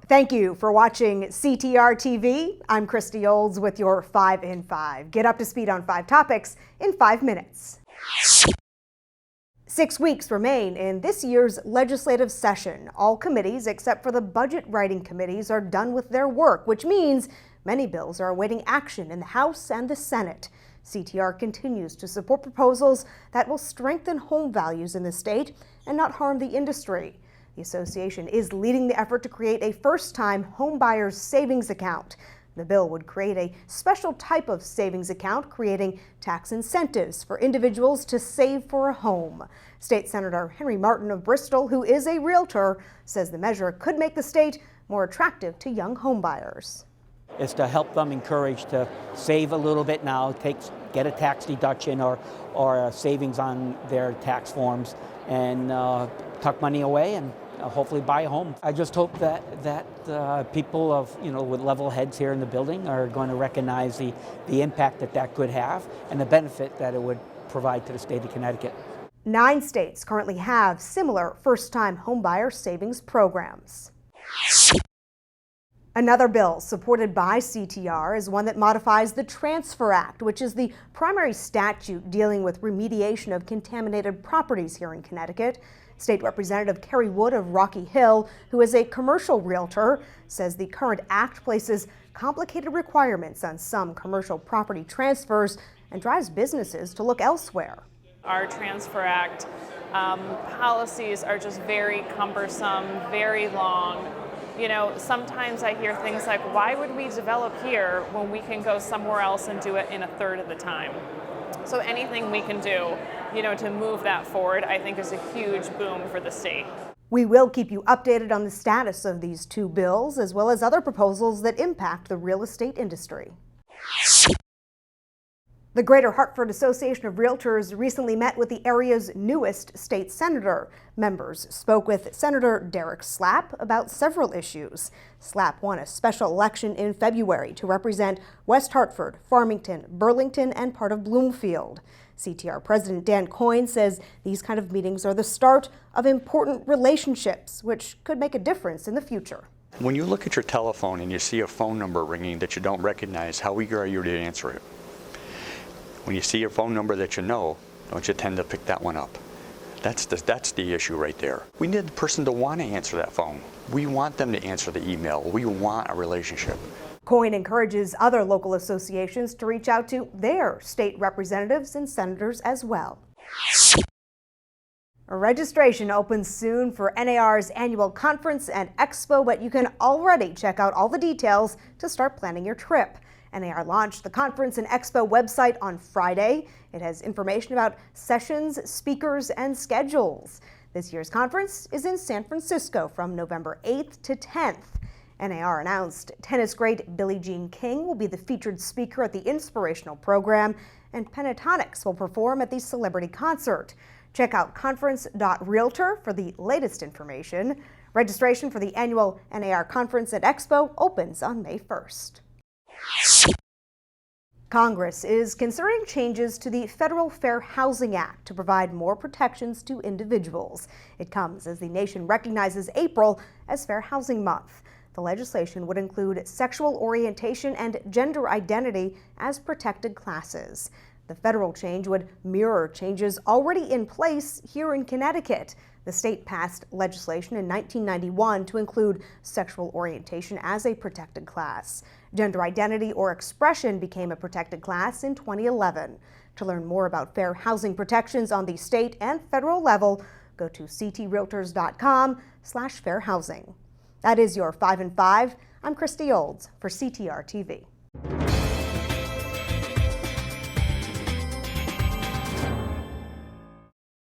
Thank you for watching CTR TV. I'm Christy Olds with your 5 in 5. Get up to speed on 5 topics in 5 minutes. 6 weeks remain in this year's legislative session. All committees except for the budget writing committees are done with their work, which means many bills are awaiting action in the House and the Senate. CTR continues to support proposals that will strengthen home values in the state and not harm the industry. The association is leading the effort to create a first-time homebuyer's savings account. The bill would create a special type of savings account, creating tax incentives for individuals to save for a home. State Senator Henry Martin of Bristol, who is a realtor, says the measure could make the state more attractive to young homebuyers. Is to help them encourage to save a little bit now, get a tax deduction or a savings on their tax forms, and tuck money away and hopefully buy a home. I just hope that people with level heads here in the building are going to recognize the impact that could have and the benefit that it would provide to the state of Connecticut. 9 states currently have similar first-time homebuyer savings programs. Another bill supported by CTR is one that modifies the Transfer Act, which is the primary statute dealing with remediation of contaminated properties here in Connecticut. State Representative Kerry Wood of Rocky Hill, who is a commercial realtor, says the current act places complicated requirements on some commercial property transfers and drives businesses to look elsewhere. Our Transfer Act policies are just very cumbersome, very long. Sometimes I hear things like, why would we develop here when we can go somewhere else and do it in a third of the time? So anything we can do, to move that forward, I think is a huge boom for the state. We will keep you updated on the status of these 2 bills, as well as other proposals that impact the real estate industry. The Greater Hartford Association of Realtors recently met with the area's newest state senator. Members spoke with Senator Derek Slapp about several issues. Slapp won a special election in February to represent West Hartford, Farmington, Burlington, and part of Bloomfield. CTR President Dan Coyne says these kind of meetings are the start of important relationships, which could make a difference in the future. When you look at your telephone and you see a phone number ringing that you don't recognize, how eager are you to answer it? When you see a phone number that you know, don't you tend to pick that one up? That's the issue right there. We need the person to want to answer that phone. We want them to answer the email. We want a relationship. Coyne encourages other local associations to reach out to their state representatives and senators as well. Registration opens soon for NAR's annual conference and expo, but you can already check out all the details to start planning your trip. NAR launched the conference and expo website on Friday. It has information about sessions, speakers, and schedules. This year's conference is in San Francisco from November 8th to 10th. NAR announced tennis great Billie Jean King will be the featured speaker at the inspirational program, and Pentatonics will perform at the celebrity concert. Check out conference.realtor for the latest information. Registration for the annual NAR conference and expo opens on May 1st. Congress is considering changes to the Federal Fair Housing Act to provide more protections to individuals. It comes as the nation recognizes April as Fair Housing Month. The legislation would include sexual orientation and gender identity as protected classes. The federal change would mirror changes already in place here in Connecticut. The state passed legislation in 1991 to include sexual orientation as a protected class. Gender identity or expression became a protected class in 2011. To learn more about fair housing protections on the state and federal level, go to ctrealtors.com/fairhousing. That is your 5 in 5. I'm Christy Olds for CTR TV.